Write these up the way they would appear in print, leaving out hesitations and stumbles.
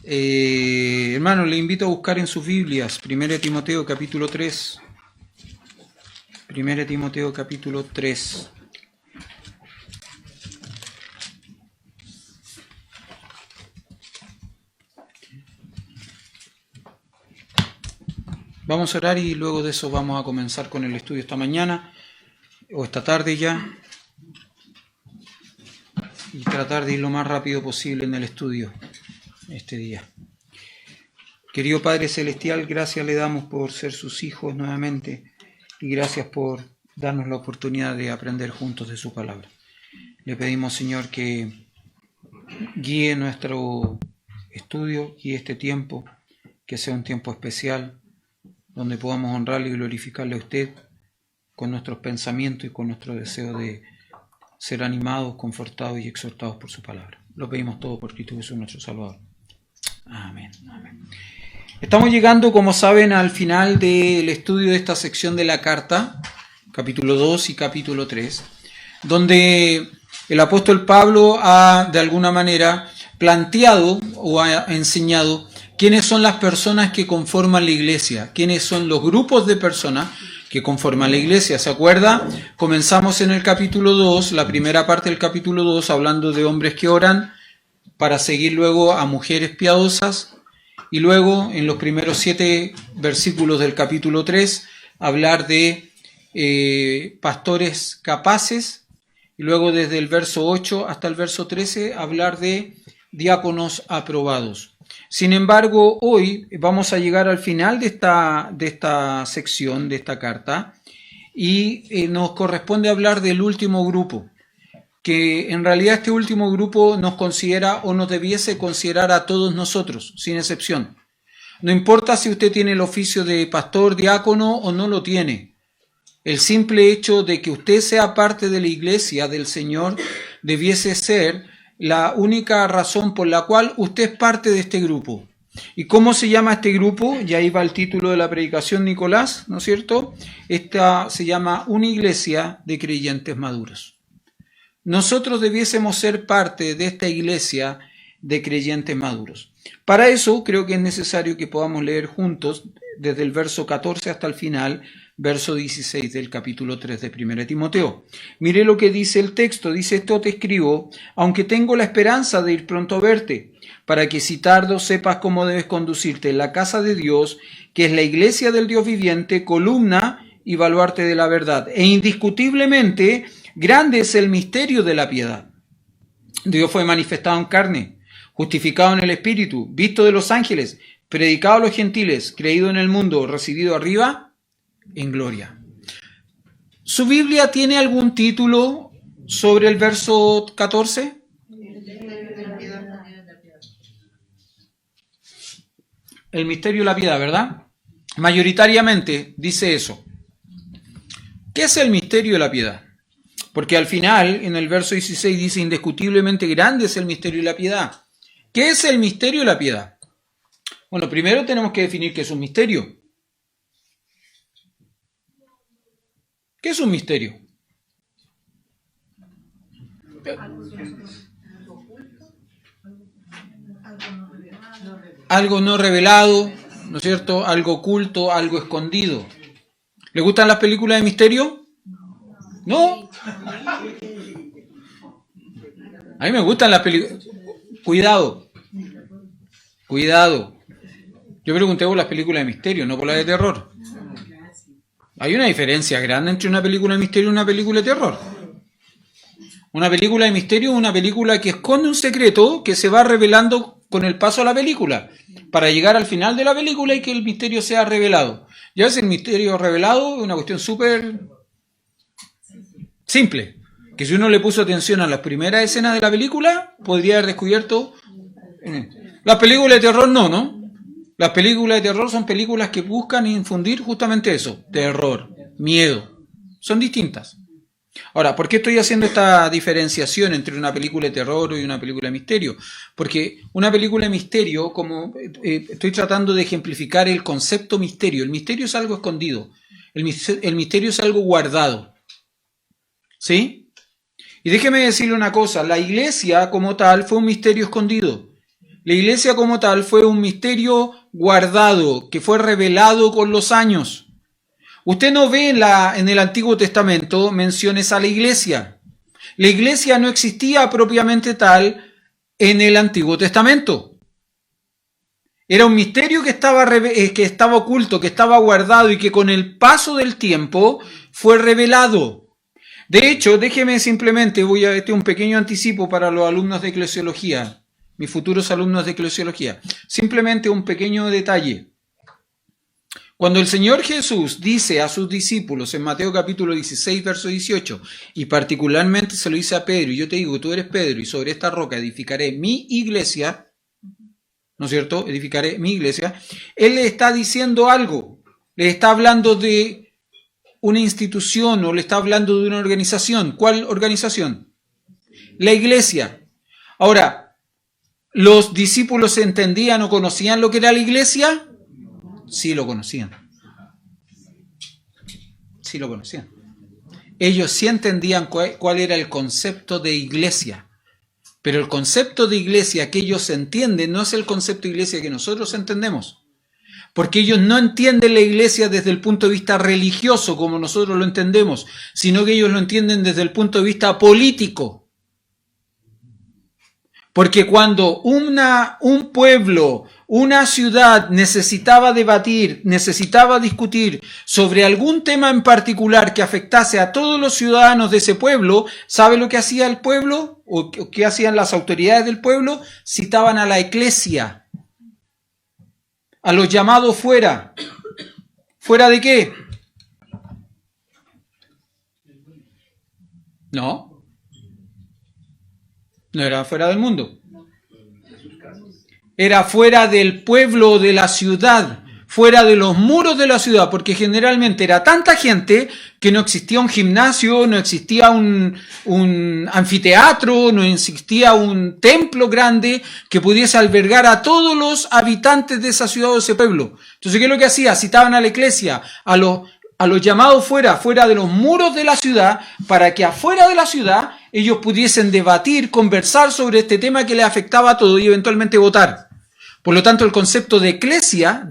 Hermano, le invito a buscar en sus Biblias 1 Timoteo capítulo 3. 1 Timoteo capítulo 3. Vamos a orar y luego de eso vamos a comenzar con el estudio esta mañana o esta tarde ya, y tratar de ir lo más rápido posible en el estudio este día. Querido Padre Celestial, gracias le damos por ser sus hijos nuevamente y gracias por darnos la oportunidad de aprender juntos de su palabra. Le pedimos, Señor, que guíe nuestro estudio, guíe este tiempo, que sea un tiempo especial, donde podamos honrarle y glorificarle a usted con nuestros pensamientos y con nuestro deseo de ser animados, confortados y exhortados por su palabra. Lo pedimos todo por Cristo Jesús nuestro Salvador. Amén. Amén. Estamos llegando, como saben, al final del estudio de esta sección de la carta, capítulo 2 y capítulo 3, donde el apóstol Pablo ha, de alguna manera, planteado o ha enseñado quiénes son las personas que conforman la iglesia, quiénes son los grupos de personas que conforman la iglesia. ¿Se acuerda? Comenzamos en el capítulo 2, la primera parte del capítulo 2, hablando de hombres que oran, para seguir luego a mujeres piadosas, y luego en los primeros 7 versículos del capítulo 3, hablar de pastores capaces, y luego desde el verso 8 hasta el verso 13, hablar de diáconos aprobados. Sin embargo, hoy vamos a llegar al final de esta sección, de esta carta, y nos corresponde hablar del último grupo, que en realidad este último grupo nos considera o nos debiese considerar a todos nosotros, sin excepción. No importa si usted tiene el oficio de pastor, diácono o no lo tiene. El simple hecho de que usted sea parte de la iglesia del Señor debiese ser la única razón por la cual usted es parte de este grupo. ¿Y cómo se llama este grupo? Y ahí va el título de la predicación, Nicolás, ¿no es cierto? Esta se llama Una Iglesia de Creyentes Maduros. Nosotros debiésemos ser parte de esta iglesia de creyentes maduros. Para eso creo que es necesario que podamos leer juntos desde el verso 14 hasta el final, verso 16 del capítulo 3 de 1 Timoteo. Mire lo que dice el texto. Dice: esto te escribo, aunque tengo la esperanza de ir pronto a verte, para que si tardo sepas cómo debes conducirte en la casa de Dios, que es la iglesia del Dios viviente, columna y baluarte de la verdad. E indiscutiblemente grande es el misterio de la piedad. Dios fue manifestado en carne, justificado en el Espíritu, visto de los ángeles, predicado a los gentiles, creído en el mundo, recibido arriba en gloria. ¿Su Biblia tiene algún título sobre el verso 14? El misterio de la piedad, ¿verdad? Mayoritariamente dice eso. ¿Qué es el misterio de la piedad? Porque al final, en el verso 16 dice: indiscutiblemente grande es el misterio de la piedad. ¿Qué es el misterio de la piedad? Bueno, primero tenemos que definir qué es un misterio. ¿Qué es un misterio? Algo no revelado, ¿no es cierto? Algo oculto, algo escondido. ¿Le gustan las películas de misterio? ¿No? A mí me gustan las películas. Cuidado. Yo pregunté por las películas de misterio, no por las de terror. Hay una diferencia grande entre una película de misterio y una película de terror. Una película de misterio es una película que esconde un secreto que se va revelando con el paso de la película, para llegar al final de la película y que el misterio sea revelado. Y a veces el misterio revelado es una cuestión súper simple, que si uno le puso atención a las primeras escenas de la película, podría haber descubierto. Las películas de terror no. Las películas de terror son películas que buscan infundir justamente eso: terror, miedo. Son distintas. Ahora, ¿por qué estoy haciendo esta diferenciación entre una película de terror y una película de misterio? Porque una película de misterio, como estoy tratando de ejemplificar el concepto misterio. El misterio es algo escondido. El misterio es algo guardado. ¿Sí? Y déjeme decirle una cosa: la iglesia como tal fue un misterio escondido. La iglesia como tal fue un misterio guardado, que fue revelado con los años. Usted no ve en el Antiguo Testamento menciones a la iglesia. La iglesia no existía propiamente tal en el Antiguo Testamento. Era un misterio que estaba oculto, que estaba guardado y que con el paso del tiempo fue revelado. De hecho, déjeme simplemente, este es un pequeño anticipo para los alumnos de eclesiología, mis futuros alumnos de eclesiología. Simplemente un pequeño detalle. Cuando el Señor Jesús dice a sus discípulos en Mateo capítulo 16, verso 18, y particularmente se lo dice a Pedro, y yo te digo, tú eres Pedro, y sobre esta roca edificaré mi iglesia, ¿no es cierto? Edificaré mi iglesia. Él le está diciendo algo, le está hablando de una institución o le está hablando de una organización. ¿Cuál organización? La iglesia. Ahora, ¿los discípulos entendían o conocían lo que era la iglesia? Sí lo conocían. Sí lo conocían. Ellos sí entendían cuál era el concepto de iglesia. Pero el concepto de iglesia que ellos entienden no es el concepto de iglesia que nosotros entendemos. Porque ellos no entienden la iglesia desde el punto de vista religioso como nosotros lo entendemos, sino que ellos lo entienden desde el punto de vista político. Porque cuando un pueblo, una ciudad necesitaba debatir, necesitaba discutir sobre algún tema en particular que afectase a todos los ciudadanos de ese pueblo, ¿sabe lo que hacía el pueblo? ¿O qué hacían las autoridades del pueblo? Citaban a la eclesia, a los llamados fuera. ¿Fuera de qué? No era fuera del mundo. Era fuera del pueblo, de la ciudad, fuera de los muros de la ciudad, porque generalmente era tanta gente que no existía un gimnasio, no existía un anfiteatro, no existía un templo grande que pudiese albergar a todos los habitantes de esa ciudad o de ese pueblo. Entonces, ¿qué es lo que hacía? Citaban a la iglesia, a los llamados fuera de los muros de la ciudad, para que afuera de la ciudad ellos pudiesen debatir, conversar sobre este tema que les afectaba a todos y eventualmente votar. Por lo tanto, el concepto de iglesia,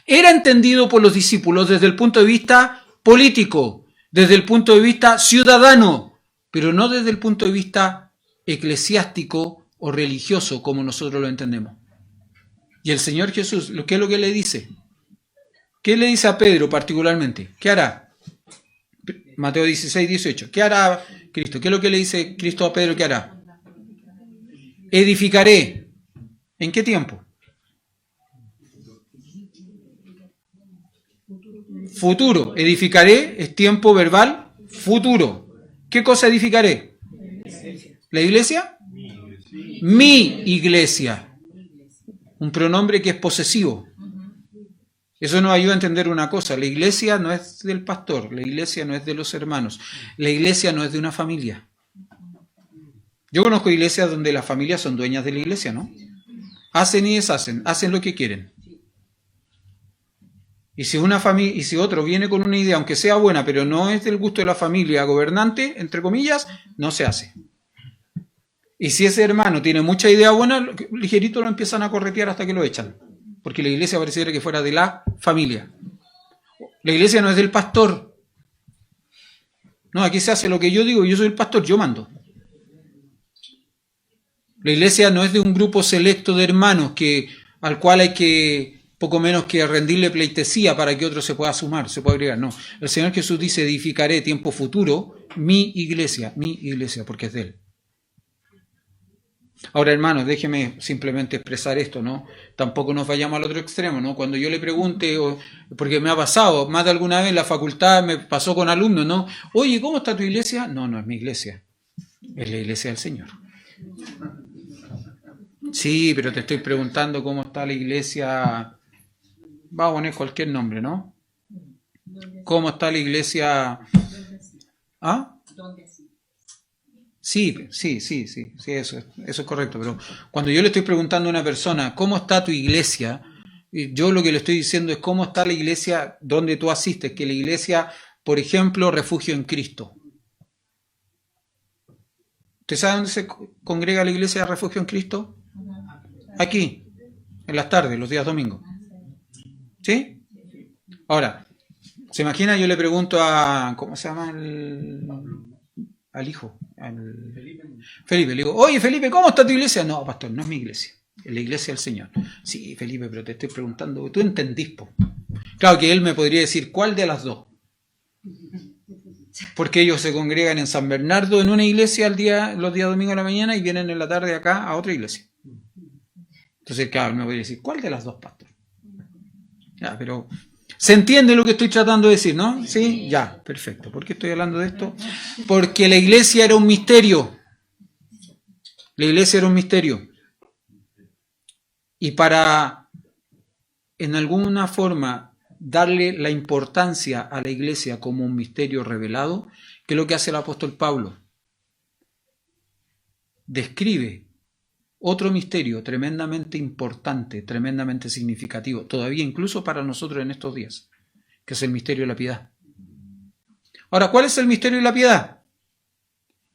era entendido por los discípulos desde el punto de vista político, desde el punto de vista ciudadano, pero no desde el punto de vista eclesiástico o religioso como nosotros lo entendemos. Y el Señor Jesús, ¿qué es lo que le dice? ¿Qué le dice a Pedro particularmente? ¿Qué hará? Mateo 16, 18. ¿Qué hará Cristo? ¿Qué es lo que le dice Cristo a Pedro que hará? Edificaré. ¿En qué tiempo? Futuro. Edificaré es tiempo verbal futuro. ¿Qué cosa edificaré? ¿La iglesia? Mi iglesia. Un pronombre que es posesivo. Eso nos ayuda a entender una cosa. La iglesia no es del pastor, la iglesia no es de los hermanos, la iglesia no es de una familia. Yo conozco iglesias donde las familias son dueñas de la iglesia, ¿no? Hacen y deshacen, hacen lo que quieren. Y si y si otro viene con una idea, aunque sea buena, pero no es del gusto de la familia gobernante, entre comillas, no se hace. Y si ese hermano tiene mucha idea buena, ligerito lo empiezan a corretear hasta que lo echan. Porque la iglesia pareciera que fuera de la familia. La iglesia no es del pastor. No, aquí se hace lo que yo digo, yo soy el pastor, yo mando. La iglesia no es de un grupo selecto de hermanos al cual hay que poco menos que rendirle pleitesía para que otro se pueda sumar, se pueda agregar. No, el Señor Jesús dice, edificaré tiempo futuro mi iglesia, porque es de Él. Ahora, hermanos, déjeme simplemente expresar esto, ¿no? Tampoco nos vayamos al otro extremo, ¿no? Cuando yo le pregunte, porque me ha pasado, más de alguna vez en la facultad me pasó con alumnos, ¿no? Oye, ¿cómo está tu iglesia? No, no es mi iglesia, es la iglesia del Señor. Sí, pero te estoy preguntando cómo está la iglesia, va a poner cualquier nombre, ¿no? ¿Cómo está la iglesia? ¿Ah? Sí, eso es correcto, pero cuando yo le estoy preguntando a una persona, ¿cómo está tu iglesia? Yo lo que le estoy diciendo es cómo está la iglesia donde tú asistes, que la iglesia, por ejemplo, Refugio en Cristo. ¿Usted sabe dónde se congrega la iglesia de Refugio en Cristo? Aquí, en las tardes, los días domingos. ¿Sí? Ahora, ¿se imagina? Yo le pregunto a, ¿cómo se llama? Al hijo, al Felipe. Le digo, oye Felipe, ¿cómo está tu iglesia? No, pastor, no es mi iglesia, es la iglesia del Señor. Sí, Felipe, pero te estoy preguntando, tú entendís, po. Claro que él me podría decir, ¿cuál de las dos? Porque ellos se congregan en San Bernardo en una iglesia los días domingos de la mañana y vienen en la tarde acá a otra iglesia. Entonces, claro, me podría decir, ¿cuál de las dos, pastor? Ya, pero ¿se entiende lo que estoy tratando de decir, no? Sí, ya, perfecto. ¿Por qué estoy hablando de esto? Porque la iglesia era un misterio. La iglesia era un misterio. Y para, en alguna forma, darle la importancia a la iglesia como un misterio revelado, ¿qué es lo que hace el apóstol Pablo? Describe otro misterio tremendamente importante, tremendamente significativo, todavía incluso para nosotros en estos días, que es el misterio de la piedad. Ahora, ¿cuál es el misterio de la piedad?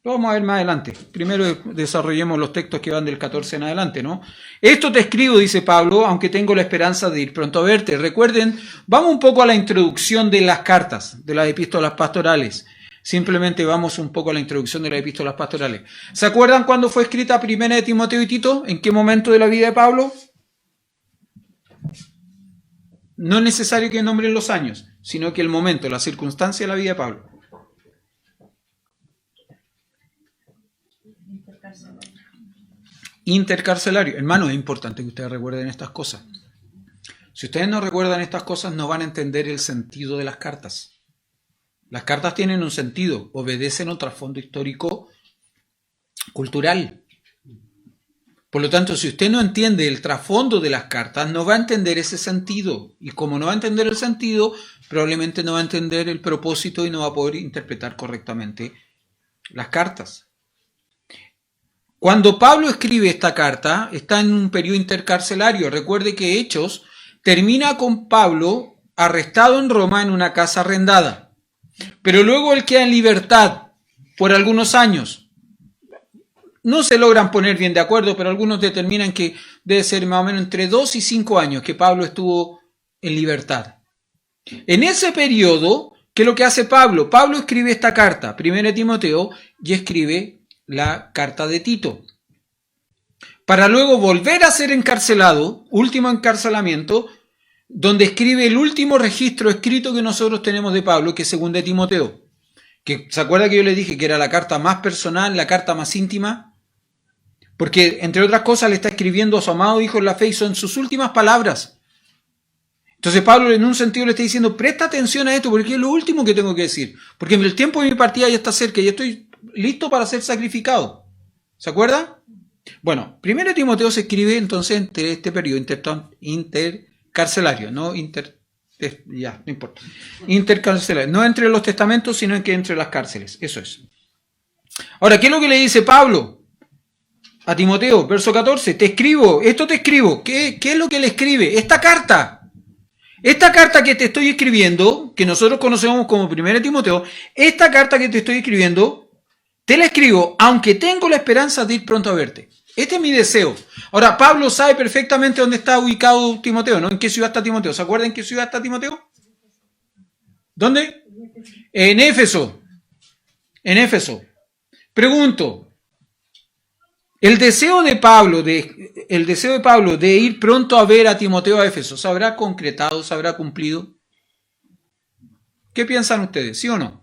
Lo vamos a ver más adelante. Primero desarrollemos los textos que van del 14 en adelante, ¿no? Esto te escribo, dice Pablo, aunque tengo la esperanza de ir pronto a verte. Recuerden, vamos un poco a la introducción de las cartas, de las epístolas pastorales. Simplemente vamos un poco a la introducción de las epístolas pastorales. ¿Se acuerdan cuándo fue escrita Primera de Timoteo y Tito? ¿En qué momento de la vida de Pablo? No es necesario que nombren los años, sino que el momento, la circunstancia de la vida de Pablo. Intercarcelario. Hermano, es importante que ustedes recuerden estas cosas. Si ustedes no recuerdan estas cosas, no van a entender el sentido de las cartas. Las cartas tienen un sentido, obedecen a un trasfondo histórico cultural. Por lo tanto, si usted no entiende el trasfondo de las cartas, no va a entender ese sentido. Y como no va a entender el sentido, probablemente no va a entender el propósito y no va a poder interpretar correctamente las cartas. Cuando Pablo escribe esta carta, está en un periodo intercarcelario. Recuerde que Hechos termina con Pablo arrestado en Roma en una casa arrendada. Pero luego él queda en libertad por algunos años. No se logran poner bien de acuerdo, pero algunos determinan que debe ser más o menos entre 2 y 5 años que Pablo estuvo en libertad. En ese periodo, ¿qué es lo que hace Pablo? Pablo escribe esta carta, 1 Timoteo, y escribe la carta de Tito, para luego volver a ser encarcelado, último encarcelamiento, donde escribe el último registro escrito que nosotros tenemos de Pablo, que es 2 Timoteo, que ¿se acuerda que yo le dije que era la carta más personal, la carta más íntima? Porque, entre otras cosas, le está escribiendo a su amado hijo en la fe y son sus últimas palabras. Entonces Pablo en un sentido le está diciendo, presta atención a esto, porque es lo último que tengo que decir, porque el tiempo de mi partida ya está cerca y estoy listo para ser sacrificado. ¿Se acuerdan? Bueno, 1 Timoteo se escribe entonces entre este periodo intercarcelario, no importa. Intercarcelario, no entre los testamentos, sino que entre las cárceles. Eso es. Ahora, ¿qué es lo que le dice Pablo a Timoteo? Verso 14, esto te escribo. ¿Qué es lo que le escribe? Esta carta que te estoy escribiendo, que nosotros conocemos como 1 Timoteo, esta carta que te estoy escribiendo, te la escribo, aunque tengo la esperanza de ir pronto a verte. Este es mi deseo. Ahora, Pablo sabe perfectamente dónde está ubicado Timoteo, ¿no? ¿En qué ciudad está Timoteo? ¿Se acuerdan en qué ciudad está Timoteo? ¿Dónde? En Éfeso. En Éfeso. Pregunto, el deseo de Pablo de ir pronto a ver a Timoteo a Éfeso, ¿se habrá concretado, se habrá cumplido? ¿Qué piensan ustedes? ¿Sí o no?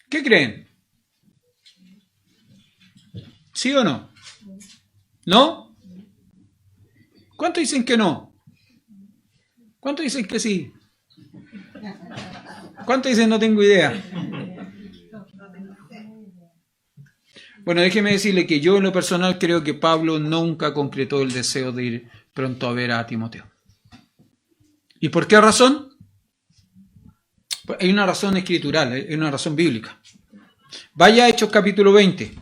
¿Qué creen? ¿Sí o no? ¿No? ¿Cuántos dicen que no? ¿Cuántos dicen que sí? ¿Cuántos dicen no tengo idea? Bueno, déjeme decirle que yo en lo personal creo que Pablo nunca concretó el deseo de ir pronto a ver a Timoteo. ¿Y por qué razón? Hay una razón escritural, hay una razón bíblica. Vaya a Hechos capítulo 20.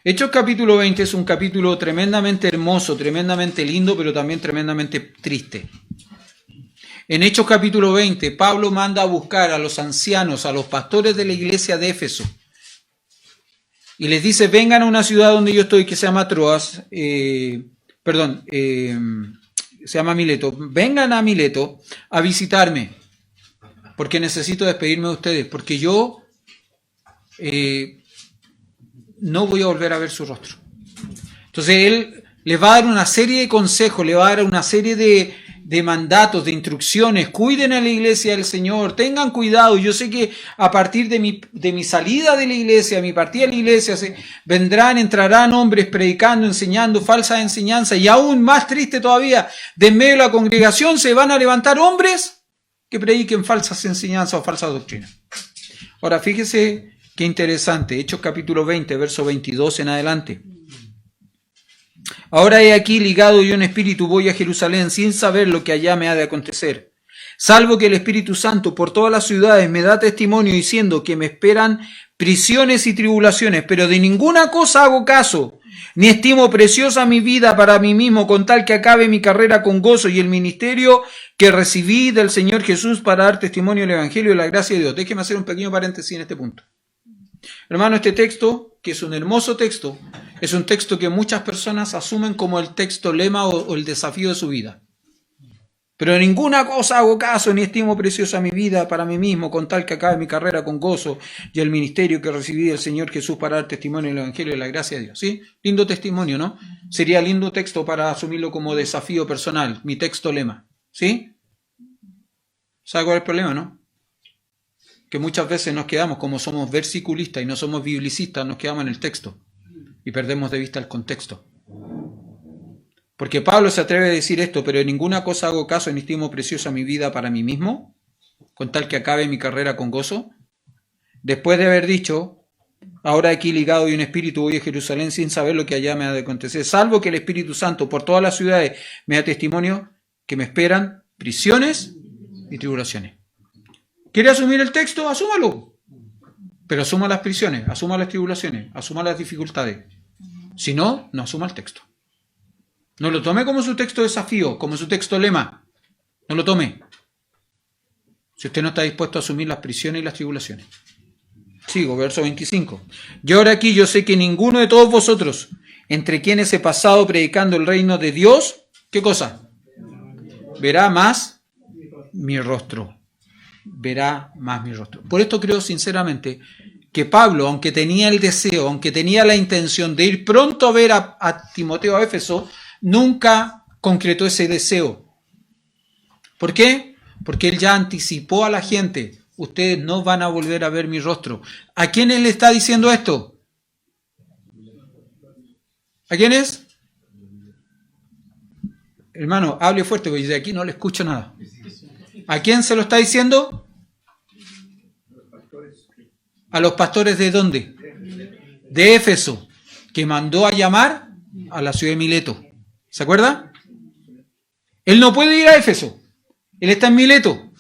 Hechos capítulo 20 es un capítulo tremendamente hermoso, tremendamente lindo, pero también tremendamente triste. En Hechos capítulo 20, Pablo manda a buscar a los ancianos, a los pastores de la iglesia de Éfeso, y les dice, vengan a una ciudad donde yo estoy, que se llama Troas, se llama Mileto, vengan a Mileto a visitarme, porque necesito despedirme de ustedes, porque yo no voy a volver a ver su rostro. Entonces él les va a dar una serie de consejos, le va a dar una serie de mandatos, de instrucciones. Cuiden a la iglesia del Señor, tengan cuidado. Yo sé que a partir de mi salida de la iglesia, mi partida de la iglesia, entrarán hombres predicando, enseñando falsas enseñanzas, y aún más triste todavía, de en medio de la congregación se van a levantar hombres que prediquen falsas enseñanzas o falsas doctrinas. Ahora fíjese qué interesante, Hechos capítulo 20, verso 22 en adelante. Ahora he aquí, ligado yo en espíritu, voy a Jerusalén sin saber lo que allá me ha de acontecer, salvo que el Espíritu Santo por todas las ciudades me da testimonio diciendo que me esperan prisiones y tribulaciones, pero de ninguna cosa hago caso, ni estimo preciosa mi vida para mí mismo, con tal que acabe mi carrera con gozo y el ministerio que recibí del Señor Jesús para dar testimonio del Evangelio de la gracia de Dios. Déjeme hacer un pequeño paréntesis en este punto. Hermano, este texto, que es un hermoso texto, es un texto que muchas personas asumen como el texto lema o el desafío de su vida. Pero de ninguna cosa hago caso, ni estimo preciosa mi vida para mí mismo, con tal que acabe mi carrera con gozo y el ministerio que recibí del Señor Jesús para dar testimonio del Evangelio de la gracia de Dios. ¿Sí? Lindo testimonio, ¿no? Sería lindo texto para asumirlo como desafío personal, mi texto lema. ¿Sí? ¿Sabe cuál es el problema, no? Que muchas veces nos quedamos, como somos versiculistas y no somos biblicistas, nos quedamos en el texto y perdemos de vista el contexto. Porque Pablo se atreve a decir esto, pero en ninguna cosa hago caso ni estimo preciosa mi vida para mí mismo, con tal que acabe mi carrera con gozo. Después de haber dicho, ahora aquí ligado y un espíritu voy a Jerusalén sin saber lo que allá me ha de acontecer, salvo que el Espíritu Santo por todas las ciudades me da testimonio que me esperan prisiones y tribulaciones. ¿Quiere asumir el texto? Asúmalo. Pero asuma las prisiones, asuma las tribulaciones, asuma las dificultades. Si no, no asuma el texto. No lo tome como su texto desafío, como su texto lema. No lo tome. Si usted no está dispuesto a asumir las prisiones y las tribulaciones. Sigo, verso 25. Yo ahora aquí yo sé que ninguno de todos vosotros, entre quienes he pasado predicando el reino de Dios, ¿qué cosa? Verá más mi rostro. Verá más mi rostro. Por esto creo sinceramente que Pablo, aunque tenía el deseo, aunque tenía la intención de ir pronto a ver a Timoteo a Éfeso, nunca concretó ese deseo. ¿Por qué? Porque él ya anticipó a la gente, ustedes no van a volver a ver mi rostro. ¿A quiénes le está diciendo esto? ¿A quiénes? Hermano, hable fuerte, porque de aquí no le escucho nada. ¿A quién se lo está diciendo? ¿A los pastores de dónde? De Éfeso, que mandó a llamar a la ciudad de Mileto. ¿Se acuerda? Él no puede ir a Éfeso. Él está en Mileto.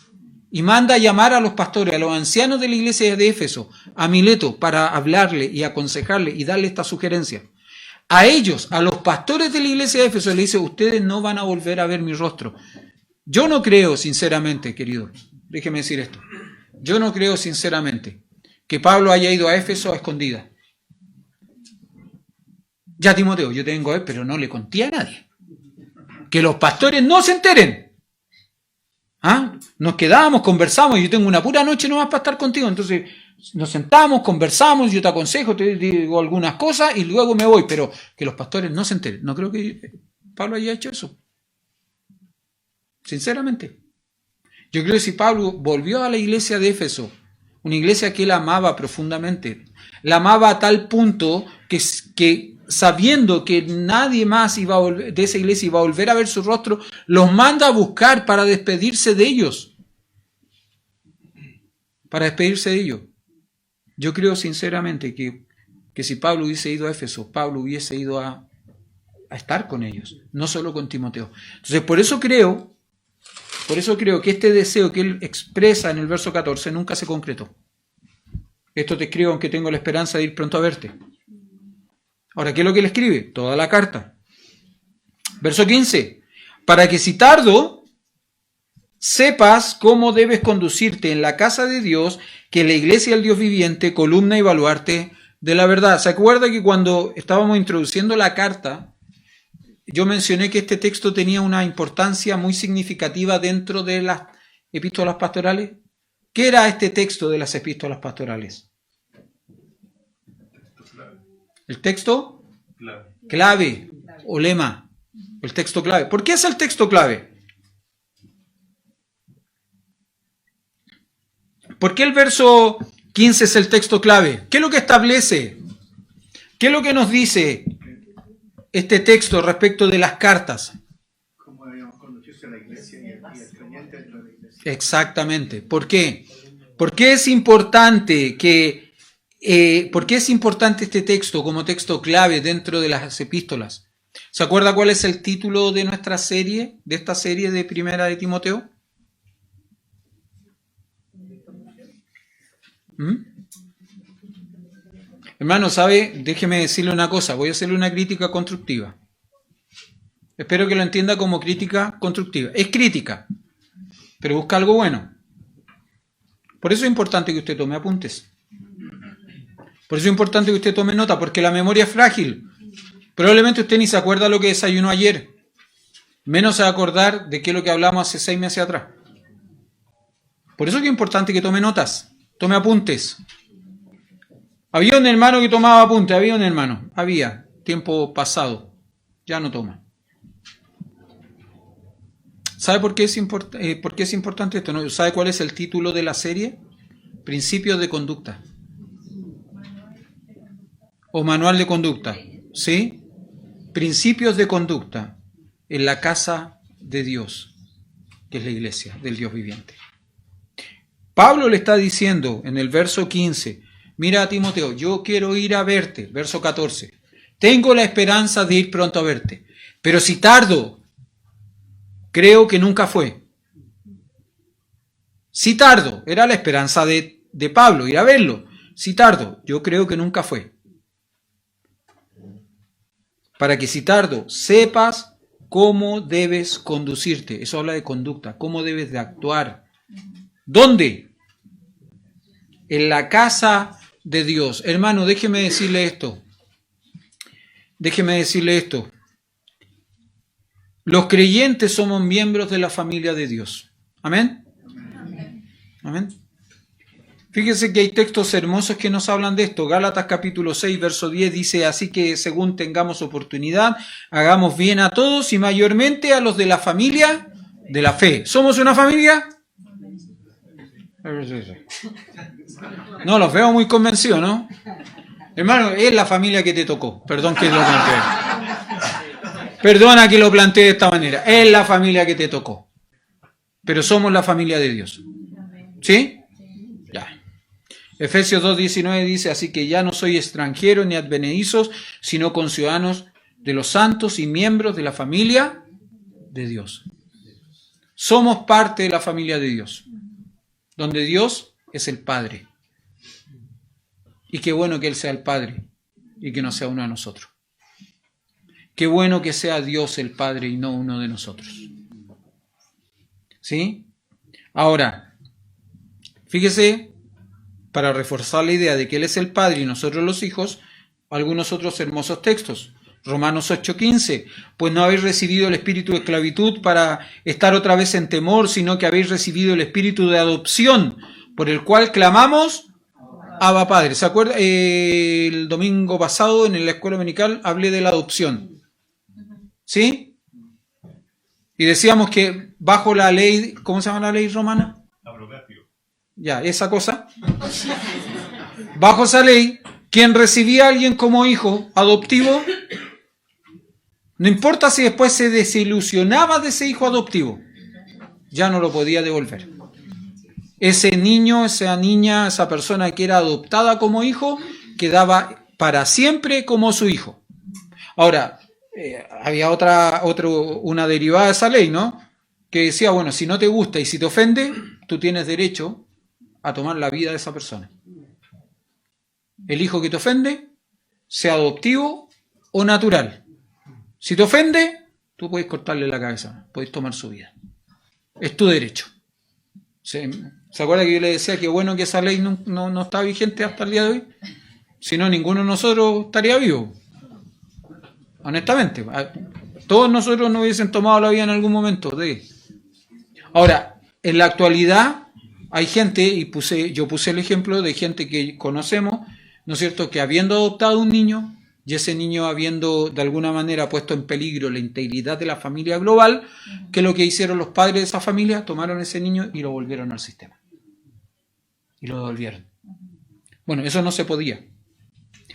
Y manda a llamar a los pastores, a los ancianos de la iglesia de Éfeso, a Mileto, para hablarle y aconsejarle y darle esta sugerencia. A ellos, a los pastores de la iglesia de Éfeso, le dice, ustedes no van a volver a ver mi rostro. Yo no creo, sinceramente, querido, déjeme decir esto, yo no creo, sinceramente, que Pablo haya ido a Éfeso a escondida. Ya Timoteo, yo tengo él, pero no le conté a nadie. Que los pastores no se enteren. ¿Ah? Nos quedamos, conversamos, yo tengo una pura noche nomás para estar contigo, entonces nos sentamos, conversamos, yo te aconsejo, te digo algunas cosas y luego me voy, pero que los pastores no se enteren. No creo que Pablo haya hecho eso. Sinceramente. Yo creo que si Pablo volvió a la iglesia de Éfeso, una iglesia que él amaba profundamente, la amaba a tal punto que sabiendo que nadie más iba a volver, de esa iglesia iba a volver a ver su rostro, los manda a buscar para despedirse de ellos. Para despedirse de ellos. Yo creo sinceramente que si Pablo hubiese ido a Éfeso, Pablo hubiese ido a estar con ellos, no solo con Timoteo. Entonces, por eso creo que este deseo que él expresa en el verso 14 nunca se concretó. Esto te escribo aunque tengo la esperanza de ir pronto a verte. Ahora, ¿qué es lo que él escribe? Toda la carta. Verso 15. Para que si tardo, sepas cómo debes conducirte en la casa de Dios, que es la iglesia del Dios viviente, columna y baluarte de la verdad. ¿Se acuerda que cuando estábamos introduciendo la carta, yo mencioné que este texto tenía una importancia muy significativa dentro de las epístolas pastorales? ¿Qué era este texto de las epístolas pastorales? El texto clave o lema. El texto clave. ¿Por qué es el texto clave? ¿Por qué el verso 15 es el texto clave? ¿Qué es lo que establece? ¿Qué es lo que nos dice este texto respecto de las cartas? Cómo debemos conducirse a la iglesia y el creyente dentro de la iglesia. Exactamente. ¿Por qué? ¿Por qué es importante ¿por qué es importante este texto como texto clave dentro de las epístolas? ¿Se acuerda cuál es el título de nuestra serie, de esta serie de Primera de Timoteo? Hermano, ¿sabe? Déjeme decirle una cosa, voy a hacerle una crítica constructiva. Espero que lo entienda como crítica constructiva. Es crítica, pero busca algo bueno. Por eso es importante que usted tome apuntes. Por eso es importante que usted tome nota, porque la memoria es frágil. Probablemente usted ni se acuerda lo que desayunó ayer. Menos se va a acordar de qué es lo que hablamos hace 6 meses atrás. Por eso es que es importante que tome notas, tome apuntes. Había un hermano que tomaba apuntes, había, tiempo pasado, ya no toma. ¿Sabe por qué es importante esto? ¿No? ¿Sabe cuál es el título de la serie? Principios de conducta. O manual de conducta, ¿sí? Principios de conducta en la casa de Dios, que es la iglesia del Dios viviente. Pablo le está diciendo en el verso 15, mira a Timoteo, yo quiero ir a verte, verso 14, tengo la esperanza de ir pronto a verte, pero si tardo, creo que nunca fue. Si tardo, era la esperanza de Pablo, ir a verlo. Si tardo, yo creo que nunca fue. Para que si tardo, sepas cómo debes conducirte. Eso habla de conducta, cómo debes de actuar. ¿Dónde? En la casa de Dios. Hermano, déjeme decirle esto. Los creyentes somos miembros de la familia de Dios. ¿Amén? Amén. Fíjese que hay textos hermosos que nos hablan de esto. Gálatas capítulo 6, verso 10 dice, así que según tengamos oportunidad, hagamos bien a todos y mayormente a los de la familia de la fe. ¿Somos una familia? No, los veo muy convencidos, ¿no? Hermano, es la familia que te tocó. Perdón que lo plantee. Perdona que lo plantee de esta manera. Es la familia que te tocó. Pero somos la familia de Dios. ¿Sí? Ya. Efesios 2:19 dice, así que ya no soy extranjeros ni advenedizos, sino conciudadanos de los santos y miembros de la familia de Dios. Somos parte de la familia de Dios, donde Dios es el Padre. Y qué bueno que Él sea el Padre y que no sea uno de nosotros. Qué bueno que sea Dios el Padre y no uno de nosotros. ¿Sí? Ahora, fíjese, para reforzar la idea de que Él es el Padre y nosotros los hijos, algunos otros hermosos textos. Romanos 8:15, pues no habéis recibido el espíritu de esclavitud para estar otra vez en temor, sino que habéis recibido el espíritu de adopción, por el cual clamamos, Abba Padre. ¿Se acuerda? El domingo pasado en la escuela dominical hablé de la adopción. ¿Sí? Y decíamos que bajo la ley, ¿cómo se llama la ley romana? Abrogatio. Ya, esa cosa. Bajo esa ley, quien recibía a alguien como hijo adoptivo, no importa si después se desilusionaba de ese hijo adoptivo, ya no lo podía devolver. Ese niño, esa niña, esa persona que era adoptada como hijo, quedaba para siempre como su hijo. Ahora, había una derivada de esa ley, ¿no? Que decía, bueno, si no te gusta y si te ofende, tú tienes derecho a tomar la vida de esa persona. El hijo que te ofende, sea adoptivo o natural. Si te ofende, tú puedes cortarle la cabeza, puedes tomar su vida. Es tu derecho. ¿Se acuerda que yo le decía que bueno que esa ley no está vigente hasta el día de hoy? Si no, ninguno de nosotros estaría vivo. Honestamente. Todos nosotros nos hubiesen tomado la vida en algún momento. Ahora, en la actualidad hay gente, y yo puse el ejemplo de gente que conocemos, ¿no es cierto?, que habiendo adoptado un niño, y ese niño habiendo de alguna manera puesto en peligro la integridad de la familia global, que lo que hicieron los padres de esa familia, tomaron ese niño y lo volvieron al sistema. Y lo devolvieron. Bueno, eso no se podía.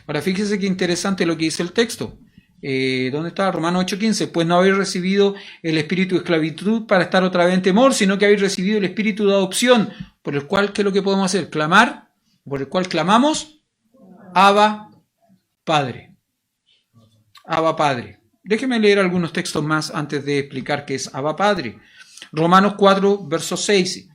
Ahora fíjese qué interesante lo que dice el texto. ¿Dónde está? Romanos 8:15. Pues no habéis recibido el espíritu de esclavitud para estar otra vez en temor, sino que habéis recibido el espíritu de adopción, por el cual, ¿qué es lo que podemos hacer? Clamar, por el cual clamamos, Abba, Padre. Abba, Padre. Déjeme leer algunos textos más antes de explicar qué es Abba, Padre. Romanos 4, verso 6.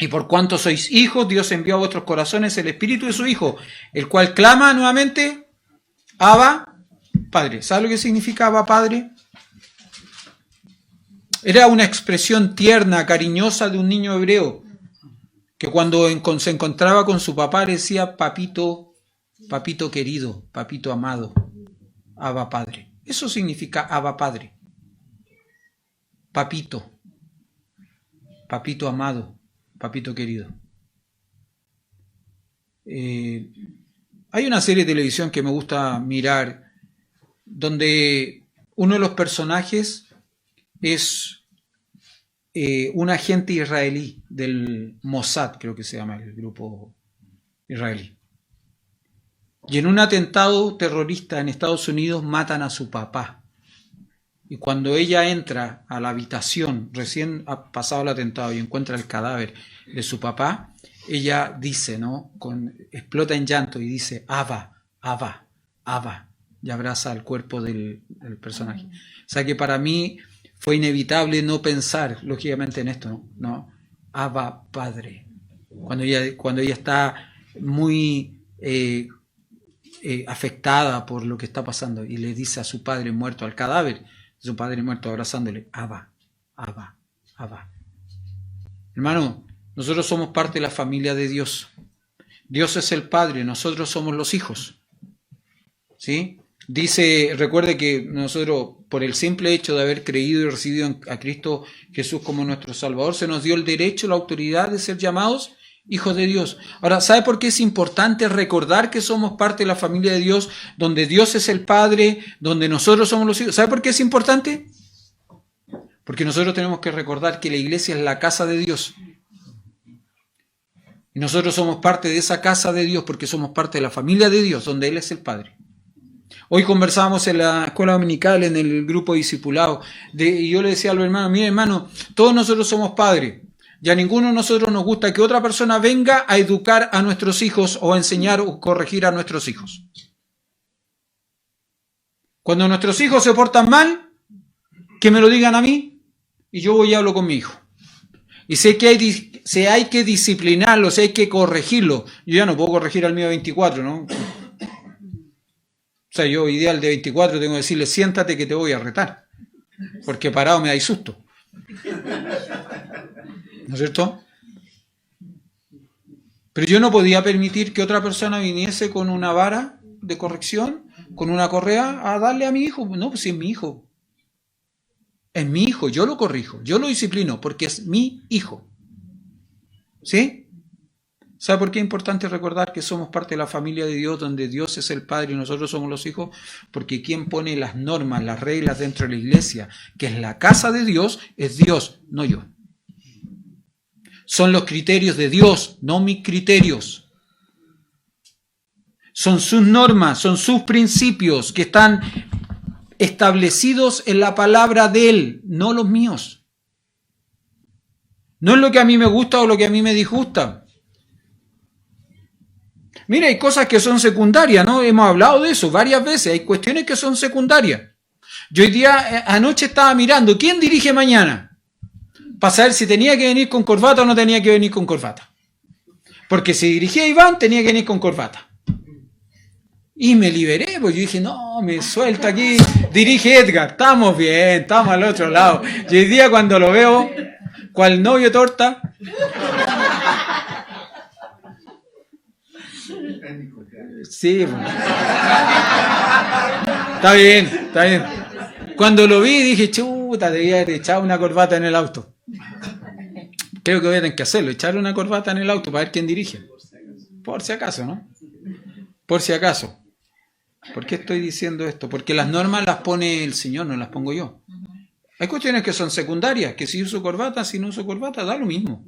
Y por cuanto sois hijos, Dios envió a vuestros corazones el espíritu de su Hijo, el cual clama nuevamente, Abba, Padre. ¿Sabe lo que significa Abba, Padre? Era una expresión tierna, cariñosa de un niño hebreo, que cuando se encontraba con su papá le decía, papito, papito querido, papito amado, Abba, Padre. Eso significa Abba, Padre. Papito, papito amado, papito querido. Hay una serie de televisión que me gusta mirar, donde uno de los personajes es un agente israelí del Mossad, creo que se llama el grupo israelí. Y en un atentado terrorista en Estados Unidos matan a su papá. Y cuando ella entra a la habitación, recién ha pasado el atentado y encuentra el cadáver de su papá, ella dice, ¿no? Explota en llanto y dice, Abba, Abba, Abba, y abraza el cuerpo del personaje. O sea que para mí fue inevitable no pensar, lógicamente, en esto, ¿no? Abba, Padre. Cuando ella está muy afectada por lo que está pasando y le dice a su padre muerto, al cadáver, su padre muerto abrazándole, Abba, Abba, Abba. Hermano, nosotros somos parte de la familia de Dios. Dios es el Padre, nosotros somos los hijos. ¿Sí? Dice, recuerde que nosotros, por el simple hecho de haber creído y recibido a Cristo Jesús como nuestro Salvador, se nos dio el derecho, la autoridad de ser llamados hijos de Dios. Ahora, ¿sabe por qué es importante recordar que somos parte de la familia de Dios, donde Dios es el Padre, donde nosotros somos los hijos? ¿Sabe por qué es importante? Porque nosotros tenemos que recordar que la iglesia es la casa de Dios. Y nosotros somos parte de esa casa de Dios porque somos parte de la familia de Dios, donde Él es el Padre. Hoy conversábamos en la escuela dominical, en el grupo discipulado, y yo le decía a los hermanos, mire hermano, todos nosotros somos padres. Y a ninguno de nosotros nos gusta que otra persona venga a educar a nuestros hijos o a enseñar o corregir a nuestros hijos. Cuando nuestros hijos se portan mal, que me lo digan a mí y yo voy y hablo con mi hijo. Y sé que hay que disciplinarlo, hay que corregirlo. Yo ya no puedo corregir al mío de 24, ¿no? O sea, yo hoy día al de 24 tengo que decirle, siéntate que te voy a retar. Porque parado me da susto. ¿No es cierto? Pero yo no podía permitir que otra persona viniese con una vara de corrección, con una correa, a darle a mi hijo. No, pues si es mi hijo. Es mi hijo, yo lo corrijo, yo lo disciplino, porque es mi hijo. ¿Sí? ¿Sabe por qué es importante recordar que somos parte de la familia de Dios, donde Dios es el Padre y nosotros somos los hijos? Porque quien pone las normas, las reglas dentro de la iglesia, que es la casa de Dios, es Dios, no yo. Son los criterios de Dios, no mis criterios. Son sus normas, son sus principios que están establecidos en la palabra de Él, no los míos. No es lo que a mí me gusta o lo que a mí me disgusta. Mira, hay cosas que son secundarias, ¿no? Hemos hablado de eso varias veces. Hay cuestiones que son secundarias. Yo hoy día, anoche estaba mirando, ¿quién dirige mañana? Para saber si tenía que venir con corbata o no tenía que venir con corbata. Porque si dirigía Iván, tenía que venir con corbata. Y me liberé, pues yo dije, no, me suelta aquí, dirige Edgar, estamos bien, estamos al otro lado. Y hoy día cuando lo veo ¿Cuál novio torta? Sí. Está bien, está bien. Cuando lo vi dije, chuta, debía haber echado una corbata en el auto. Creo que voy a tener que hacerlo, echar una corbata en el auto para ver quién dirige. Por si acaso, ¿no? Por si acaso. ¿Por qué estoy diciendo esto? Porque las normas las pone el Señor, no las pongo yo. Hay cuestiones que son secundarias, que si uso corbata, si no uso corbata, da lo mismo.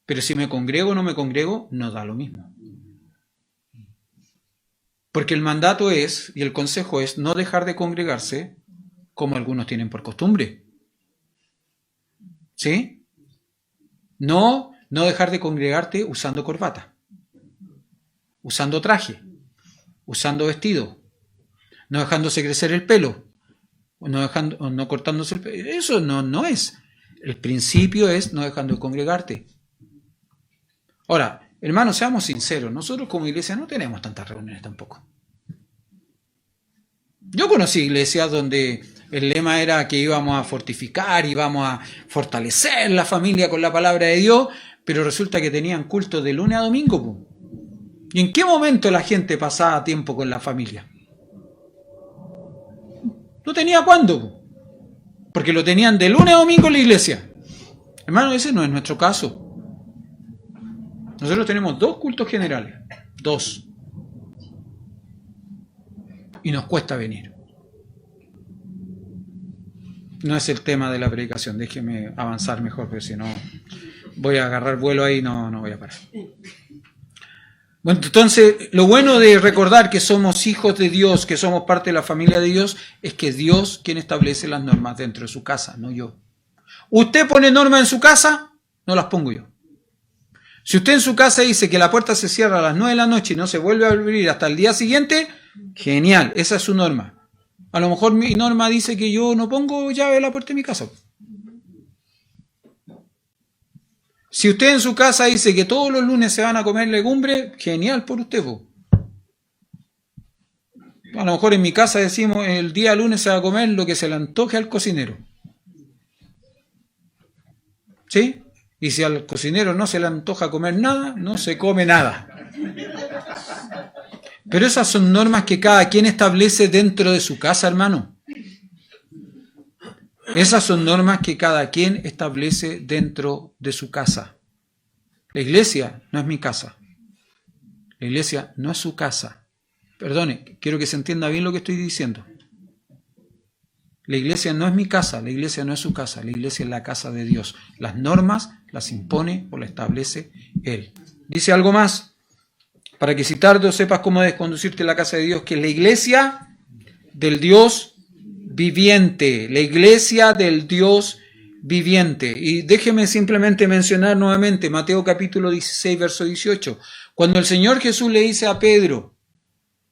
Pero si me congrego o no me congrego, no da lo mismo. Porque el mandato es, y el consejo es, no dejar de congregarse como algunos tienen por costumbre. ¿Sí? No dejar de congregarte usando corbata, usando traje, usando vestido, no dejándose crecer el pelo, no cortándose el pelo. Eso no es. El principio es no dejando de congregarte. Ahora, hermanos, seamos sinceros, nosotros como iglesia no tenemos tantas reuniones tampoco. Yo conocí iglesias donde el lema era que íbamos a fortificar, íbamos a fortalecer la familia con la palabra de Dios, pero resulta que tenían cultos de lunes a domingo, po. ¿Y en qué momento la gente pasaba tiempo con la familia? No tenía cuándo, po. Porque lo tenían de lunes a domingo en la iglesia. Hermano, ese no es nuestro caso. Nosotros tenemos 2 cultos generales, 2. Y nos cuesta venir. No es el tema de la predicación, déjeme avanzar mejor, porque si no voy a agarrar vuelo ahí y no voy a parar. Bueno, entonces, lo bueno de recordar que somos hijos de Dios, que somos parte de la familia de Dios, es que es Dios quien establece las normas dentro de su casa, no yo. ¿Usted pone normas en su casa? No las pongo yo. Si usted en su casa dice que la puerta se cierra a las 9 de la noche y no se vuelve a abrir hasta el día siguiente, genial, esa es su norma. A lo mejor mi norma dice que yo no pongo llave a la puerta de mi casa. Si usted en su casa dice que todos los lunes se van a comer legumbres, genial por usted, po. A lo mejor en mi casa decimos el día lunes se va a comer lo que se le antoje al cocinero. ¿Sí? Y si al cocinero no se le antoja comer nada, no se come nada. Pero esas son normas que cada quien establece dentro de su casa, hermano. Esas son normas que cada quien establece dentro de su casa. La iglesia no es mi casa. La iglesia no es su casa. Perdone, quiero que se entienda bien lo que estoy diciendo. La iglesia no es mi casa, la iglesia no es su casa, la iglesia es la casa de Dios. Las normas las impone o las establece Él. Dice algo más, para que si tarde o sepas cómo desconducirte a la casa de Dios, que es la iglesia del Dios viviente, la iglesia del Dios viviente. Y déjeme simplemente mencionar nuevamente Mateo capítulo 16, verso 18. Cuando el Señor Jesús le dice a Pedro,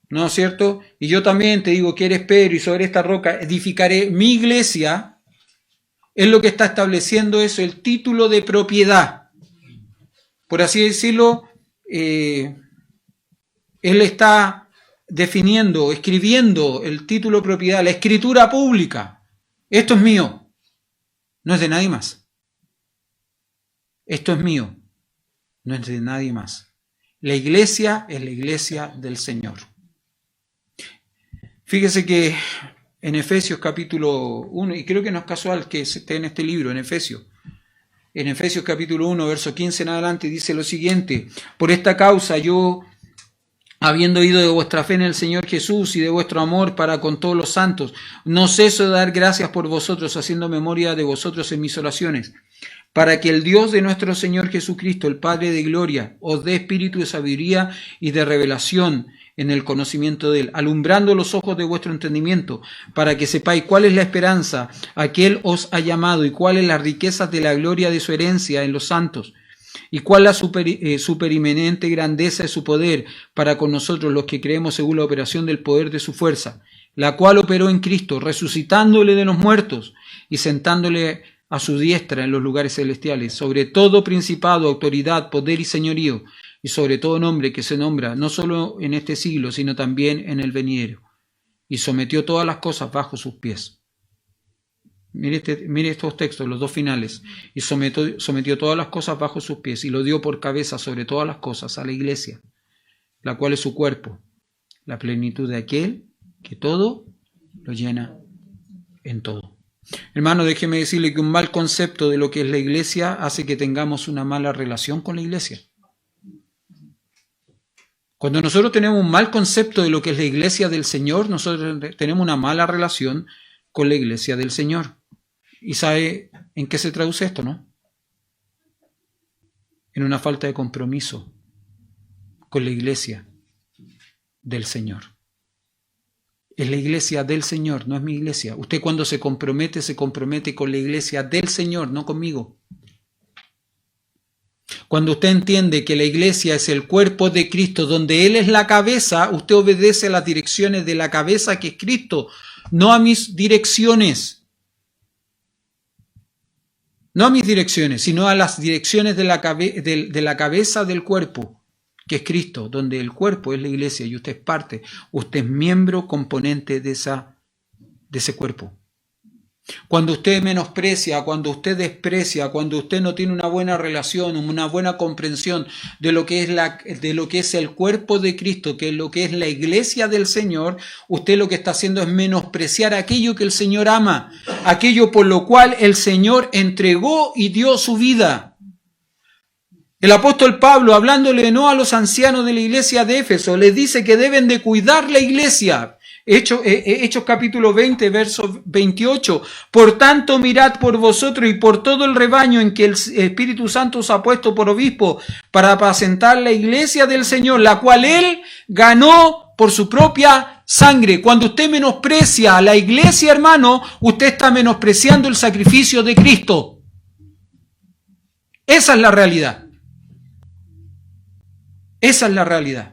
¿no es cierto? Y yo también te digo que eres Pedro y sobre esta roca edificaré mi iglesia, es lo que está estableciendo eso, el título de propiedad. Por así decirlo, él está definiendo, escribiendo el título de propiedad, la escritura pública. Esto es mío, no es de nadie más. Esto es mío, no es de nadie más. La iglesia es la iglesia del Señor. Fíjese que en Efesios capítulo 1, y creo que no es casual que esté en este libro, en Efesios capítulo 1, verso 15 en adelante, dice lo siguiente: por esta causa yo, habiendo oído de vuestra fe en el Señor Jesús y de vuestro amor para con todos los santos, no ceso de dar gracias por vosotros, haciendo memoria de vosotros en mis oraciones, para que el Dios de nuestro Señor Jesucristo, el Padre de gloria, os dé espíritu de sabiduría y de revelación en el conocimiento de Él, alumbrando los ojos de vuestro entendimiento, para que sepáis cuál es la esperanza a que Él os ha llamado y cuáles las riquezas de la gloria de su herencia en los santos, y cuál la superiminente grandeza de su poder para con nosotros los que creemos según la operación del poder de su fuerza, la cual operó en Cristo, resucitándole de los muertos y sentándole a su diestra en los lugares celestiales, sobre todo principado, autoridad, poder y señorío, y sobre todo nombre que se nombra, no solo en este siglo, sino también en el venidero, y sometió todas las cosas bajo sus pies. Mire estos textos, los dos finales. Y sometió todas las cosas bajo sus pies y lo dio por cabeza sobre todas las cosas a la iglesia, la cual es su cuerpo, la plenitud de aquel que todo lo llena en todo. Hermano, déjeme decirle que un mal concepto de lo que es la iglesia hace que tengamos una mala relación con la iglesia. Cuando nosotros tenemos un mal concepto de lo que es la iglesia del Señor, nosotros tenemos una mala relación con la iglesia del Señor. ¿Y sabe en qué se traduce esto, no? En una falta de compromiso con la iglesia del Señor. Es la iglesia del Señor, no es mi iglesia. Usted cuando se compromete con la iglesia del Señor, no conmigo. Cuando usted entiende que la iglesia es el cuerpo de Cristo, donde Él es la cabeza, usted obedece a las direcciones de la cabeza que es Cristo, no a mis direcciones. No a mis direcciones, sino a las direcciones de la cabeza del cuerpo, que es Cristo, donde el cuerpo es la iglesia y usted es parte, usted es miembro, componente de ese cuerpo. Cuando usted menosprecia, cuando usted desprecia, cuando usted no tiene una buena relación, una buena comprensión de lo que es el cuerpo de Cristo, que es lo que es la iglesia del Señor, usted lo que está haciendo es menospreciar aquello que el Señor ama, aquello por lo cual el Señor entregó y dio su vida. El apóstol Pablo, hablándole no a los ancianos de la iglesia de Éfeso, les dice que deben de cuidar la iglesia. Hechos capítulo 20, verso 28. Por tanto, mirad por vosotros y por todo el rebaño en que el Espíritu Santo os ha puesto por obispo para apacentar la iglesia del Señor, la cual Él ganó por su propia sangre. Cuando usted menosprecia a la iglesia, hermano, usted está menospreciando el sacrificio de Cristo. Esa es la realidad. Esa es la realidad.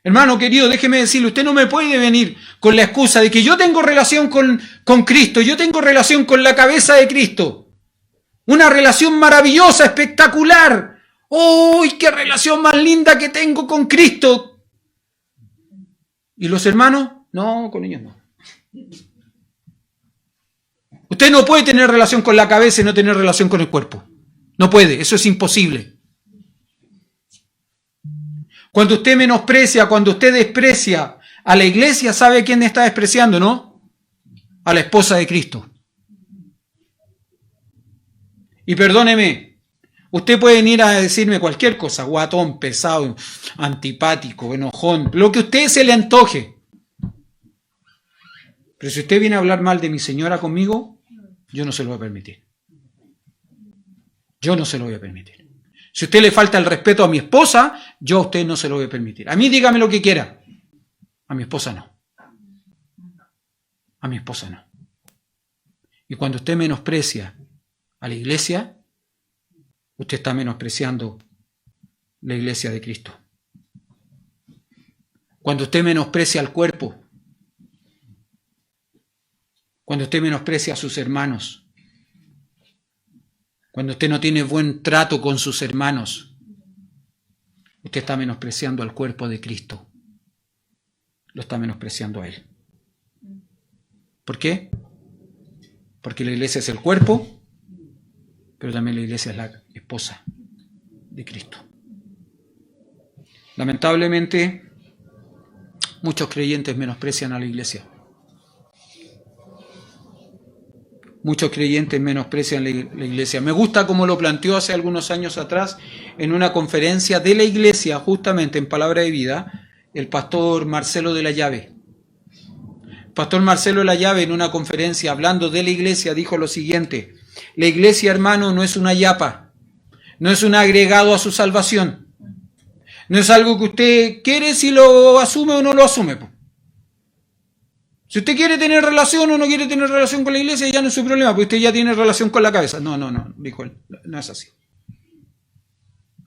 Hermano querido, déjeme decirle, usted no me puede venir con la excusa de que yo tengo relación con Cristo, yo tengo relación con la cabeza de Cristo. Una relación maravillosa, espectacular. ¡Uy, qué relación más linda que tengo con Cristo! ¿Y los hermanos? No, con ellos no. Usted no puede tener relación con la cabeza y no tener relación con el cuerpo. No puede, eso es imposible. Cuando usted menosprecia, cuando usted desprecia a la iglesia, ¿sabe a quién está despreciando, no? A la esposa de Cristo. Y perdóneme, usted puede venir a decirme cualquier cosa, guatón, pesado, antipático, enojón, lo que a usted se le antoje. Pero si usted viene a hablar mal de mi señora conmigo, yo no se lo voy a permitir. Yo no se lo voy a permitir. Si a usted le falta el respeto a mi esposa, yo a usted no se lo voy a permitir. A mí dígame lo que quiera. A mi esposa no. A mi esposa no. Y cuando usted menosprecia a la iglesia, usted está menospreciando la iglesia de Cristo. Cuando usted menosprecia al cuerpo, cuando usted menosprecia a sus hermanos, cuando usted no tiene buen trato con sus hermanos, usted está menospreciando al cuerpo de Cristo. Lo está menospreciando a Él. ¿Por qué? Porque la iglesia es el cuerpo, pero también la iglesia es la esposa de Cristo. Lamentablemente, muchos creyentes menosprecian a la iglesia. Muchos creyentes menosprecian la iglesia. Me gusta como lo planteó hace algunos años atrás en una conferencia de la iglesia, justamente en Palabra de Vida, el pastor Marcelo de la Llave. El pastor Marcelo de la Llave, en una conferencia hablando de la iglesia, dijo lo siguiente: la iglesia, hermano, no es una yapa, no es un agregado a su salvación. No es algo que usted quiere si lo asume o no lo asume. Si usted quiere tener relación o no quiere tener relación con la iglesia, ya no es su problema, porque usted ya tiene relación con la cabeza. No, dijo él, no es así.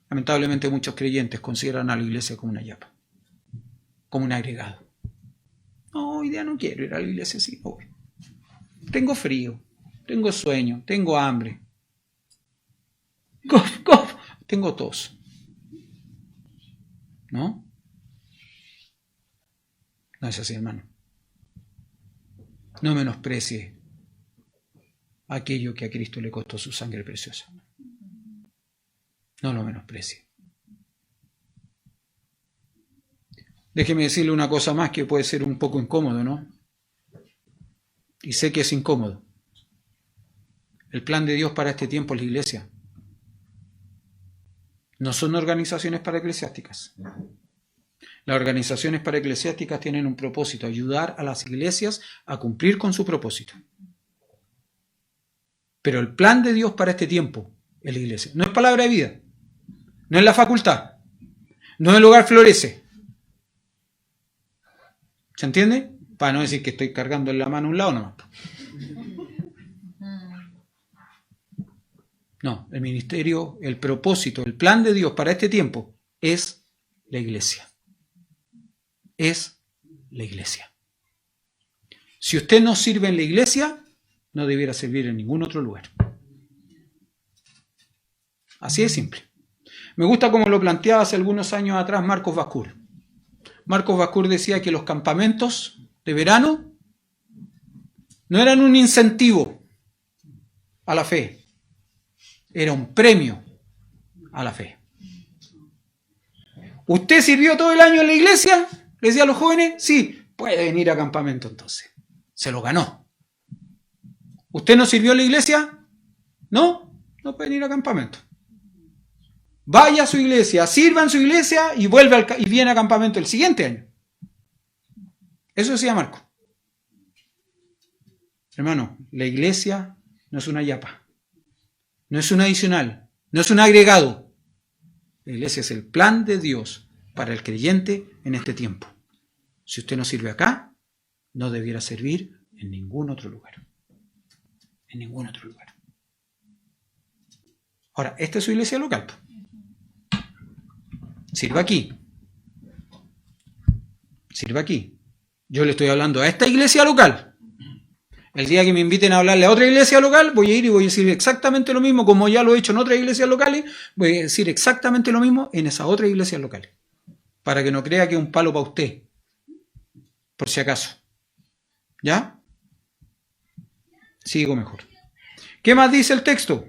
Lamentablemente muchos creyentes consideran a la iglesia como una yapa, como un agregado. No, hoy día no quiero ir a la iglesia, sí, hoy. Tengo frío, tengo sueño, tengo hambre. Tengo tos. ¿No? No es así, hermano. No menosprecie aquello que a Cristo le costó su sangre preciosa. No lo menosprecie. Déjeme decirle una cosa más que puede ser un poco incómodo, ¿no? Y sé que es incómodo. El plan de Dios para este tiempo es la iglesia. No son organizaciones paraeclesiásticas. Las organizaciones paraeclesiásticas tienen un propósito: ayudar a las iglesias a cumplir con su propósito. Pero el plan de Dios para este tiempo es la iglesia. No es Palabra de Vida, no es la facultad, no es el Hogar Florece. ¿Se entiende? Para no decir que estoy cargando en la mano un lado nomás. No, el ministerio, el propósito, el plan de Dios para este tiempo es la iglesia. Es la iglesia. Si usted no sirve en la iglesia, no debiera servir en ningún otro lugar. Así de simple. Me gusta como lo planteaba hace algunos años atrás Marcos Bascur. Marcos Bascur decía que los campamentos de verano no eran un incentivo a la fe, era un premio a la fe. ¿Usted sirvió todo el año en la iglesia? Le decía a los jóvenes, sí, puede venir a campamento entonces. Se lo ganó. ¿Usted no sirvió en la iglesia? No, no puede venir a campamento. Vaya a su iglesia, sirva en su iglesia y y viene a campamento el siguiente año. Eso decía Marco. Hermano, la iglesia no es una yapa, no es un adicional, no es un agregado. La iglesia es el plan de Dios para el creyente en este tiempo. Si usted no sirve acá, no debiera servir en ningún otro lugar. En ningún otro lugar. Ahora, esta es su iglesia local. Sirva aquí. Sirva aquí. Yo le estoy hablando a esta iglesia local. El día que me inviten a hablarle a otra iglesia local, voy a ir y voy a decir exactamente lo mismo, como ya lo he hecho en otras iglesias locales, voy a decir exactamente lo mismo en esas otras iglesias locales. Para que no crea que es un palo para usted. Por si acaso. ¿Ya? Sigo mejor. ¿Qué más dice el texto?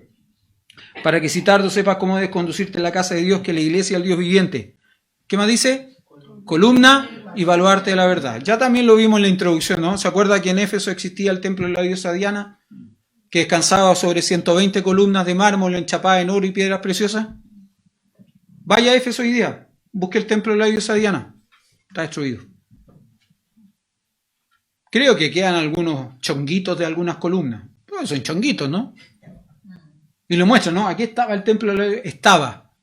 Para que si tardo sepas cómo debes conducirte en la casa de Dios, que es la iglesia del Dios viviente. ¿Qué más dice? Columna y baluarte de la verdad. Ya también lo vimos en la introducción, ¿no? ¿Se acuerda que en Éfeso existía el templo de la diosa Diana, que descansaba sobre 120 columnas de mármol enchapadas en oro y piedras preciosas? Vaya a Éfeso hoy día, busque el templo de la diosa Diana. Está destruido. Creo que quedan algunos chonguitos de algunas columnas. Pero son chonguitos, ¿no? Y lo muestran, ¿no? Aquí estaba el templo de la diosa. Estaba.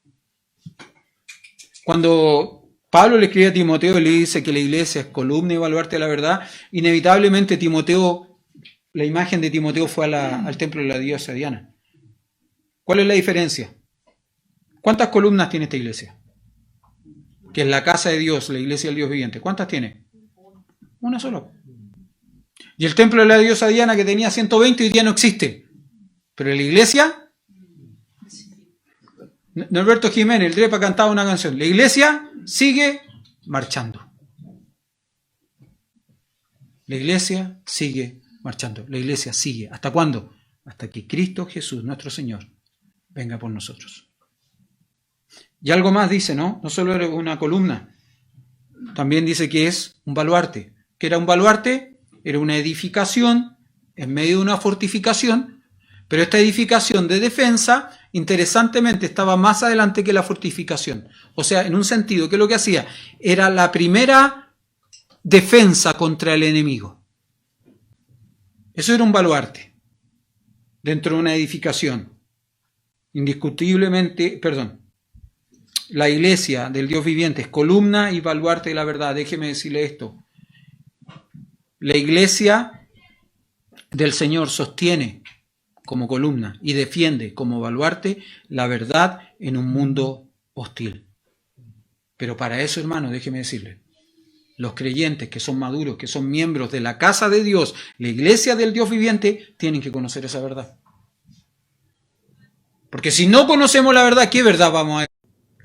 Cuando Pablo le escribe a Timoteo y le dice que la iglesia es columna y baluarte de la verdad, inevitablemente Timoteo, la imagen de Timoteo fue al templo de la diosa Diana. ¿Cuál es la diferencia? ¿Cuántas columnas tiene esta iglesia? Que es la casa de Dios, la iglesia del Dios viviente. ¿Cuántas tiene? Una sola. Y el templo de la diosa Diana, que tenía 120, hoy día no existe. Pero la iglesia... Norberto Jiménez, el Drepa cantaba una canción. La iglesia sigue marchando. La iglesia sigue marchando. La iglesia sigue. ¿Hasta cuándo? Hasta que Cristo Jesús, nuestro Señor, venga por nosotros. Y algo más dice, ¿no? No solo era una columna. También dice que es un baluarte. ¿Qué era un baluarte? Era una edificación en medio de una fortificación. Pero esta edificación de defensa, interesantemente, estaba más adelante que la fortificación. O sea, en un sentido, ¿qué es lo que hacía? Era la primera defensa contra el enemigo. Eso era un baluarte dentro de una edificación. Indiscutiblemente, la iglesia del Dios viviente es columna y baluarte de la verdad. Déjeme decirle esto. La iglesia del Señor sostiene como columna y defiende como baluarte la verdad en un mundo hostil. Pero para eso, hermano, déjeme decirle, los creyentes que son maduros, que son miembros de la casa de Dios, la iglesia del Dios viviente, tienen que conocer esa verdad. Porque si no conocemos la verdad, ¿qué verdad vamos a?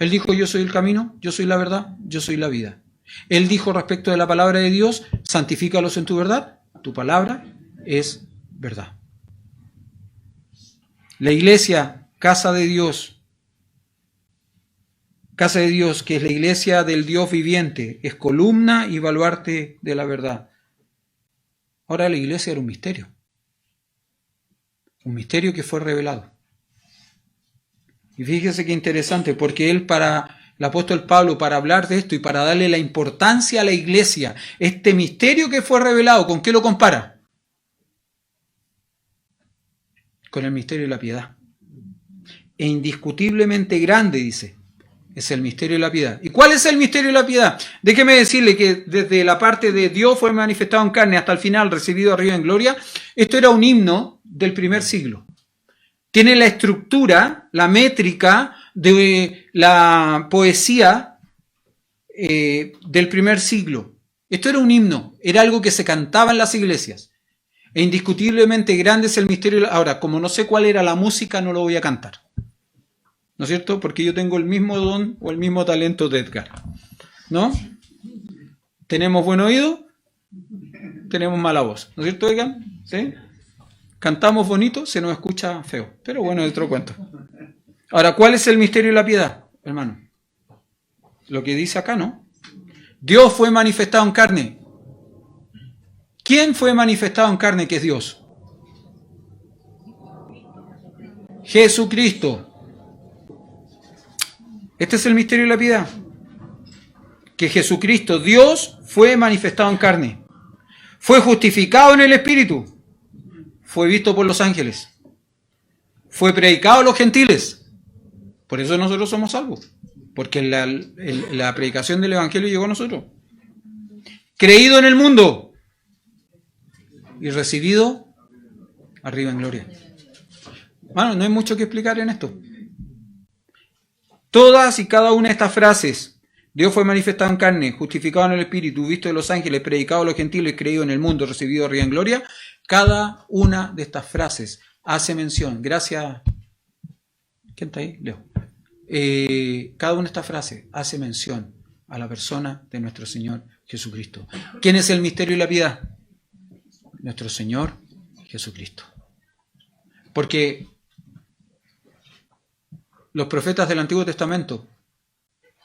Él dijo, yo soy el camino, yo soy la verdad, yo soy la vida. Él dijo respecto de la palabra de Dios, santifícalos en tu verdad, tu palabra es verdad. La iglesia, casa de Dios, que es la iglesia del Dios viviente, es columna y baluarte de la verdad. Ahora la iglesia era un misterio que fue revelado. Y fíjese qué interesante, porque el apóstol Pablo, para hablar de esto y para darle la importancia a la iglesia, este misterio que fue revelado, ¿con qué lo compara? Con el misterio de la piedad. E indiscutiblemente grande, dice, es el misterio de la piedad. ¿Y cuál es el misterio de la piedad? Déjeme decirle que desde la parte de Dios fue manifestado en carne hasta el final, recibido arriba en gloria, esto era un himno del primer siglo. Tiene la estructura, la métrica de la poesía del primer siglo. Esto era un himno, era algo que se cantaba en las iglesias. E indiscutiblemente grande es el misterio. Ahora, como no sé cuál era la música, no lo voy a cantar. ¿No es cierto? Porque yo tengo el mismo don o el mismo talento de Edgar. ¿No? ¿Tenemos buen oído? Tenemos mala voz. ¿No es cierto, Edgar? ¿Sí? Cantamos bonito, se nos escucha feo. Pero bueno, es otro cuento. Ahora, ¿cuál es el misterio de la piedad, hermano? Lo que dice acá, ¿no? Dios fue manifestado en carne. ¿Quién fue manifestado en carne que es Dios? Jesucristo. Este es el misterio de la piedad. Que Jesucristo, Dios, fue manifestado en carne. Fue justificado en el Espíritu. Fue visto por los ángeles. Fue predicado a los gentiles. Por eso nosotros somos salvos. Porque la predicación del Evangelio llegó a nosotros. Creído en el mundo. Y recibido arriba en gloria. Bueno, no hay mucho que explicar en esto. Todas y cada una de estas frases, Dios fue manifestado en carne, justificado en el Espíritu, visto de los ángeles, predicado a los gentiles, creído en el mundo, recibido arriba en gloria, cada una de estas frases hace mención, gracias, ¿quién está ahí? Leo. Cada una de estas frases hace mención a la persona de nuestro Señor Jesucristo. ¿Quién es el misterio y la piedad? Nuestro Señor Jesucristo. Porque los profetas del Antiguo Testamento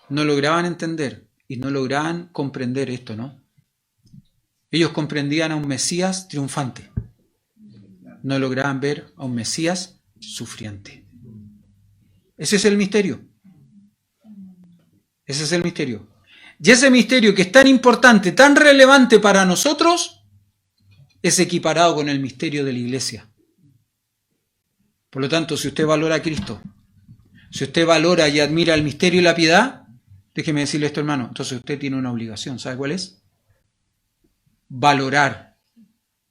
no lograban entender y no lograban comprender esto, ¿no? Ellos comprendían a un Mesías triunfante. No lograban ver a un Mesías sufriente. Ese es el misterio. Ese es el misterio. Y ese misterio que es tan importante, tan relevante para nosotros, es equiparado con el misterio de la iglesia. Por lo tanto, si usted valora a Cristo, si usted valora y admira el misterio y la piedad, déjeme decirle esto, hermano, entonces usted tiene una obligación. ¿Sabe cuál es? Valorar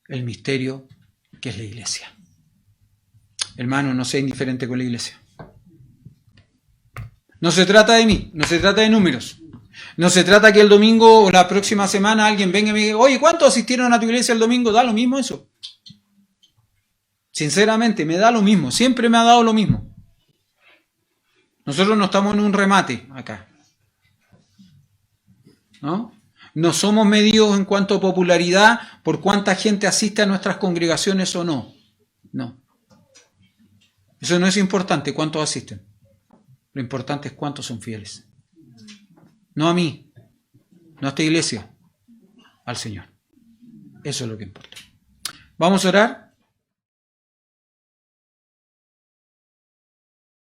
el misterio que es la iglesia. Hermano, no sea indiferente con la iglesia. No se trata de mí, no se trata de números. No se trata que el domingo o la próxima semana alguien venga y me diga, oye, ¿cuántos asistieron a tu iglesia el domingo? ¿Da lo mismo eso? Sinceramente, me da lo mismo. Siempre me ha dado lo mismo. Nosotros no estamos en un remate acá. ¿No? No somos medidos en cuanto a popularidad por cuánta gente asiste a nuestras congregaciones o no. No. Eso no es importante, cuántos asisten. Lo importante es cuántos son fieles. No a mí, no a esta iglesia, al Señor. Eso es lo que importa. Vamos a orar.